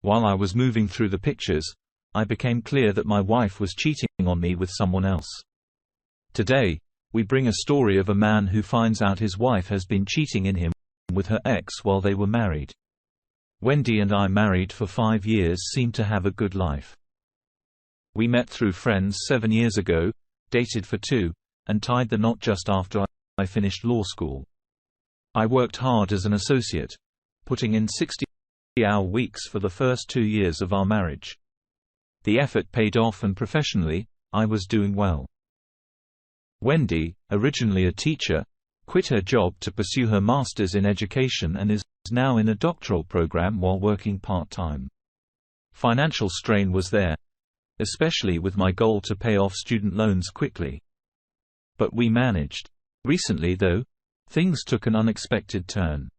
While I was moving through the pictures, I became clear that my wife was cheating on me with someone else. Today, we bring a story of a man who finds out his wife has been cheating in him with her ex while they were married. Wendy and I, married for 5 years, seem to have a good life. We met through friends 7 years ago, dated for 2, and tied the knot just after I finished law school. I worked hard as an associate, putting in 60-hour weeks for the first 2 years of our marriage. The effort paid off, and professionally, I was doing well. Wendy, originally a teacher, quit her job to pursue her master's in education and is now in a doctoral program while working part-time. Financial strain was there, especially with my goal to pay off student loans quickly. But we managed. Recently, though, things took an unexpected turn.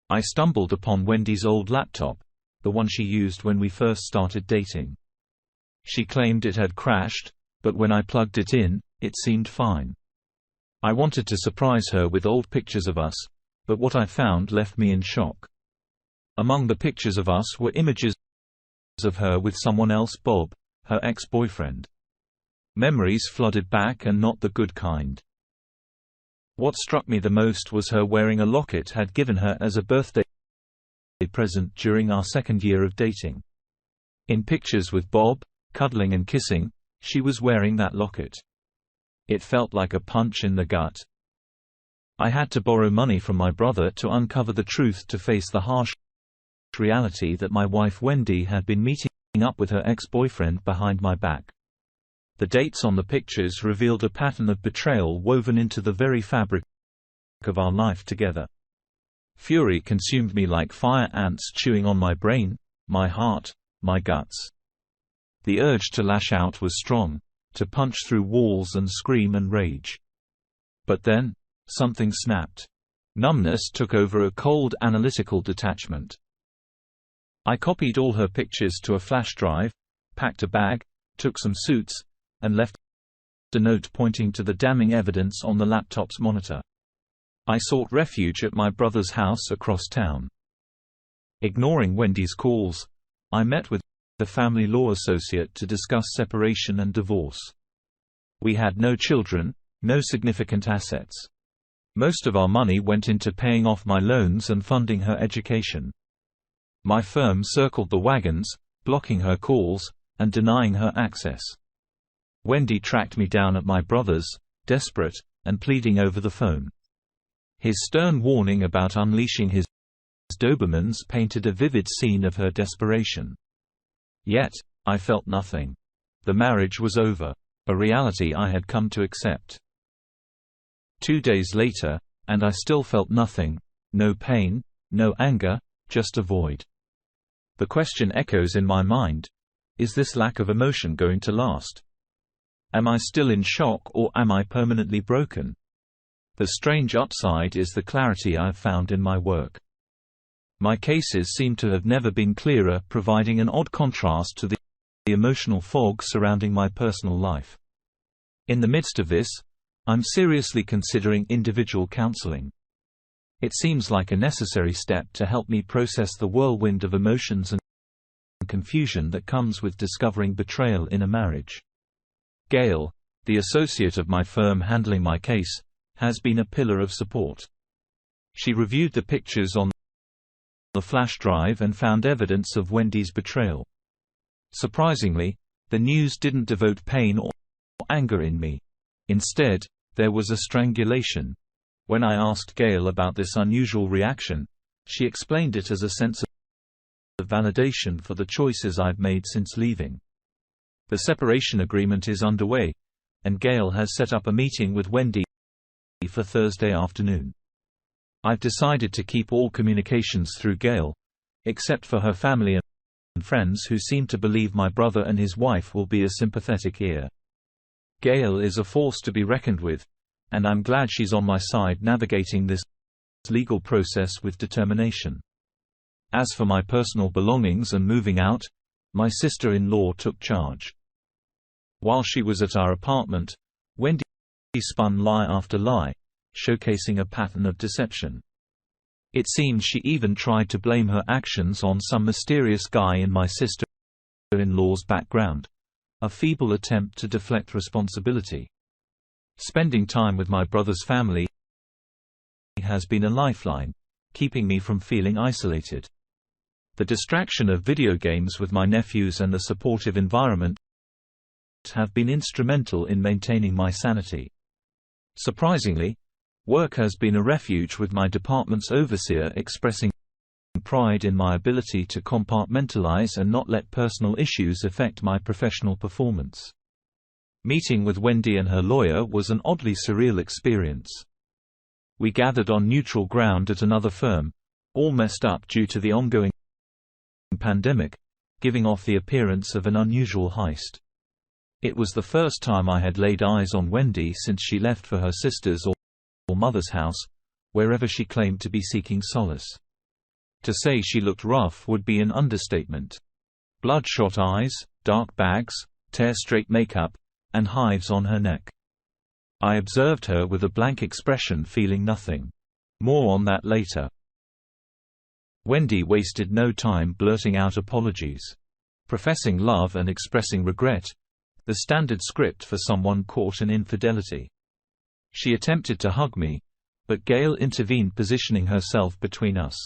I stumbled upon Wendy's old laptop, the one she used when we first started dating. She claimed it had crashed, but when I plugged it in, it seemed fine. I wanted to surprise her with old pictures of us, but what I found left me in shock. Among the pictures of us were images of her with someone else, Bob, her ex-boyfriend. Memories flooded back, and not the good kind. What struck me the most was her wearing a locket had given her as a birthday present during our 2nd year of dating. In pictures with Bob, cuddling and kissing, she was wearing that locket. It felt like a punch in the gut. I had to borrow money from my brother to uncover the truth, to face the harsh reality that my wife Wendy had been meeting up with her ex-boyfriend behind my back. The dates on the pictures revealed a pattern of betrayal woven into the very fabric of our life together. Fury consumed me like fire ants chewing on my brain, my heart, my guts. The urge to lash out was strong, to punch through walls and scream and rage. But then, something snapped. Numbness took over, a cold analytical detachment. I copied all her pictures to a flash drive, packed a bag, took some suits, and left a note pointing to the damning evidence on the laptop's monitor. I sought refuge at my brother's house across town. Ignoring Wendy's calls, I met with the family law associate to discuss separation and divorce. We had no children, no significant assets. Most of our money went into paying off my loans and funding her education. My firm circled the wagons, blocking her calls, and denying her access. Wendy tracked me down at my brother's, desperate, and pleading over the phone. His stern warning about unleashing his Dobermans painted a vivid scene of her desperation. Yet, I felt nothing. The marriage was over, a reality I had come to accept. 2 days later, and I still felt nothing, no pain, no anger, just a void. The question echoes in my mind: is this lack of emotion going to last? Am I still in shock, or am I permanently broken? The strange upside is the clarity I have found in my work. My cases seem to have never been clearer, providing an odd contrast to the emotional fog surrounding my personal life. In the midst of this, I'm seriously considering individual counseling. It seems like a necessary step to help me process the whirlwind of emotions and confusion that comes with discovering betrayal in a marriage. Gail, the associate of my firm handling my case, has been a pillar of support. She reviewed the pictures on the flash drive and found evidence of Wendy's betrayal. Surprisingly, the news didn't devote pain or anger in me. Instead, there was a strangulation. When I asked Gail about this unusual reaction, she explained it as a sense of validation for the choices I've made since leaving. The separation agreement is underway, and Gail has set up a meeting with Wendy for Thursday afternoon. I've decided to keep all communications through Gail, except for her family and friends who seem to believe my brother and his wife will be a sympathetic ear. Gail is a force to be reckoned with, and I'm glad she's on my side navigating this legal process with determination. As for my personal belongings and moving out, my sister-in-law took charge. While she was at our apartment, Wendy spun lie after lie, showcasing a pattern of deception. It seems she even tried to blame her actions on some mysterious guy in my sister-in-law's background, a feeble attempt to deflect responsibility. Spending time with my brother's family has been a lifeline, keeping me from feeling isolated. The distraction of video games with my nephews and the supportive environment have been instrumental in maintaining my sanity. Surprisingly, work has been a refuge, with my department's overseer expressing pride in my ability to compartmentalize and not let personal issues affect my professional performance. Meeting with Wendy and her lawyer was an oddly surreal experience. We gathered on neutral ground at another firm, all messed up due to the ongoing pandemic, giving off the appearance of an unusual heist. It was the first time I had laid eyes on Wendy since she left for her sister's or mother's house, wherever she claimed to be seeking solace. To say she looked rough would be an understatement. Bloodshot eyes, dark bags, tear-straight makeup, and hives on her neck. I observed her with a blank expression, feeling nothing. More on that later. Wendy wasted no time blurting out apologies. Professing love and expressing regret, the standard script for someone caught in infidelity. She attempted to hug me, but Gail intervened, positioning herself between us.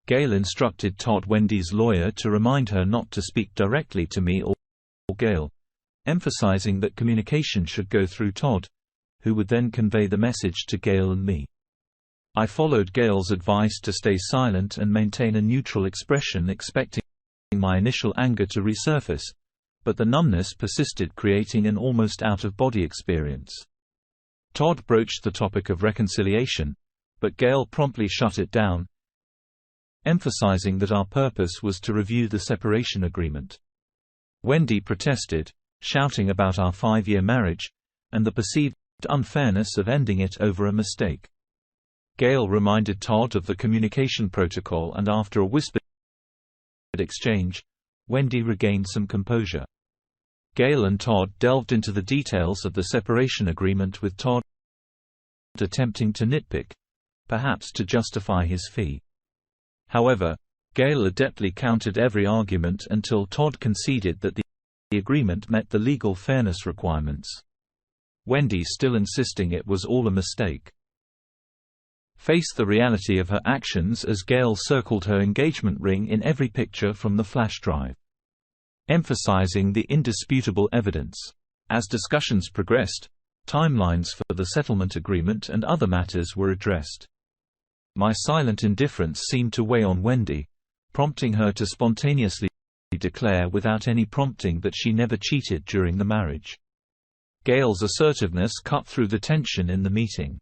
Gail instructed Todd, Wendy's lawyer, to remind her not to speak directly to me or Gail, emphasizing that communication should go through Todd, who would then convey the message to Gail and me. I followed Gail's advice to stay silent and maintain a neutral expression, expecting my initial anger to resurface, but the numbness persisted, creating an almost out-of-body experience. Todd broached the topic of reconciliation, but Gail promptly shut it down, emphasizing that our purpose was to review the separation agreement. Wendy protested, shouting about our 5-year marriage, and the perceived unfairness of ending it over a mistake. Gail reminded Todd of the communication protocol, and after a whispered exchange, Wendy regained some composure. Gail and Todd delved into the details of the separation agreement, with Todd attempting to nitpick, perhaps to justify his fee. However, Gail adeptly countered every argument until Todd conceded that the agreement met the legal fairness requirements. Wendy still insisting it was all a mistake. Faced the reality of her actions as Gail circled her engagement ring in every picture from the flash drive, emphasizing the indisputable evidence. As discussions progressed, timelines for the settlement agreement and other matters were addressed. My silent indifference seemed to weigh on Wendy, prompting her to spontaneously declare without any prompting that she never cheated during the marriage. Gail's assertiveness cut through the tension in the meeting.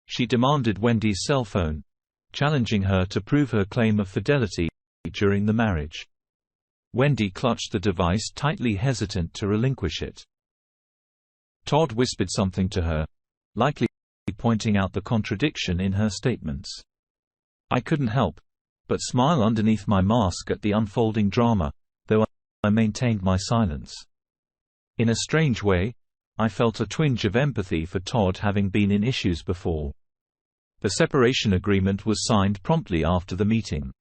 She demanded Wendy's cell phone, challenging her to prove her claim of fidelity during the marriage. Wendy clutched the device tightly, hesitant to relinquish it. Todd whispered something to her, likely pointing out the contradiction in her statements. I couldn't help but smile underneath my mask at the unfolding drama, though I maintained my silence. In a strange way, I felt a twinge of empathy for Todd, having been in issues before. The separation agreement was signed promptly after the meeting.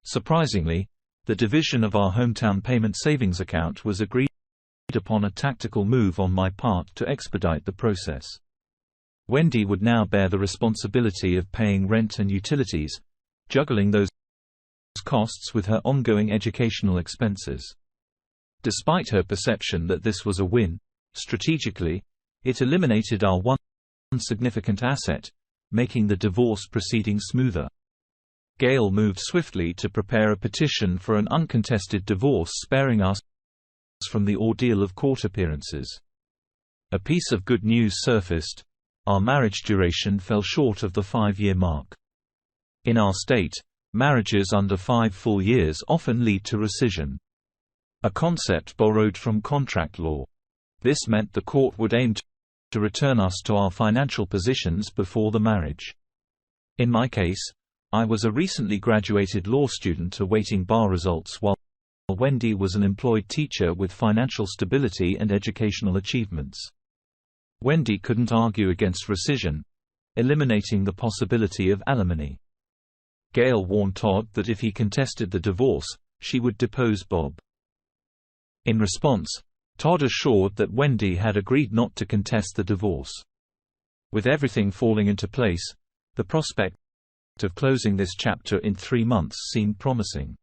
Surprisingly, the division of our hometown payment savings account was agreed upon, a tactical move on my part to expedite the process. Wendy would now bear the responsibility of paying rent and utilities, juggling those costs with her ongoing educational expenses. Despite her perception that this was a win, strategically, it eliminated our one significant asset, making the divorce proceeding smoother. Gail moved swiftly to prepare a petition for an uncontested divorce, sparing us from the ordeal of court appearances. A piece of good news surfaced: our marriage duration fell short of the 5-year mark. In our state, marriages under 5 full years often lead to rescission, a concept borrowed from contract law. This meant the court would aim to return us to our financial positions before the marriage. In my case, I was a recently graduated law student awaiting bar results, while Wendy was an employed teacher with financial stability and educational achievements. Wendy couldn't argue against rescission, eliminating the possibility of alimony. Gail warned Todd that if he contested the divorce, she would depose Bob. In response, Todd assured that Wendy had agreed not to contest the divorce. With everything falling into place, the prospect of closing this chapter in 3 months seemed promising.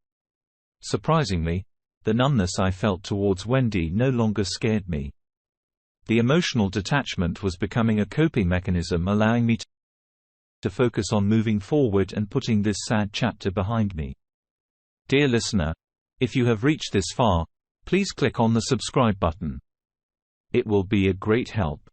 Surprisingly, the numbness I felt towards Wendy no longer scared me. The emotional detachment was becoming a coping mechanism, allowing me to focus on moving forward and putting this sad chapter behind me. Dear listener, if you have reached this far, please click on the subscribe button. It will be a great help.